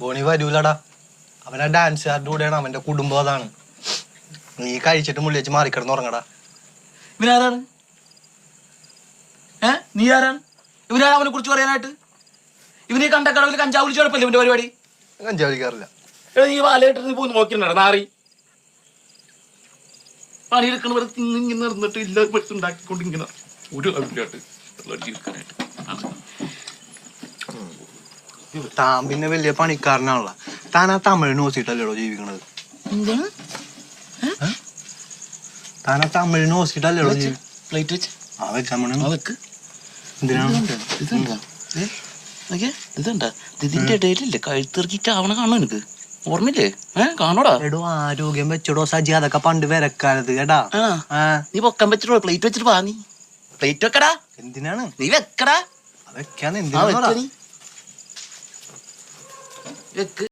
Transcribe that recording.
ബോണി വരൂലടാ. അവനാ ഡാൻസുകാരുടെ കൂടെയാണ്, അവന്റെ കുടുംബം അതാണ്. നീ കഴിച്ചിട്ട് മുള്ളി വെച്ച് മാറിക്കിടന്ന് ഉറങ്ങടാ. ഇവനാരാണ്? നീ ആരാണ്? ഇവനാണ് അവനെ കുറിച്ച് പറയാനായിട്ട്? ഇവന് കണ്ട കടവിൽ കഞ്ചാവ് വിളിച്ചു കുഴപ്പമില്ല ഇവന്റെ പരിപാടി. കഞ്ചാവ് വിളിക്കാറില്ല. നീ വാലയിട്ട് നീ പോയി നോക്കിണ്ടാ നാറി പണിയെടുക്കണവരെ തിന്നിങ്ങനെ നടന്നിട്ട് ഇല്ല ഉണ്ടാക്കിക്കൊണ്ട് ഇങ്ങനെ ഒരു അവിടെയായിട്ട് താൻ പിന്നെ വലിയ പണിക്കാരനാണല്ലോ. താൻ ആ തമിഴ് നോക്കിയിട്ടല്ലേടോ ജീവിക്കണത്? താൻ ആ തമിഴ് നോക്കിയിട്ടല്ലേടോ പ്ലേറ്റ് വെച്ച് എന്തിനാണ് ഇതുണ്ടാ ഇതിന്റെ ഇടയിലില്ലേ കഴുത്തിറക്കിട്ട് ആവണ കാണോ എനിക്ക് ഓർമ്മയില്ലേ? കാണോടാ. എടോ ആരോഗ്യം വെച്ചടോ സജി, അതൊക്കെ പണ്ട് വരക്കാലത്ത് കേട്ടാ. നീ പൊക്കാൻ വെച്ചിട്ടോ പ്ലേറ്റ് വെച്ചിട്ട് വാ. നീ പ്ലേറ്റ് വെക്കടാ. എന്തിനാണ്? നീ വെക്കടാ. വെക്കാൻ എന്തിനാ?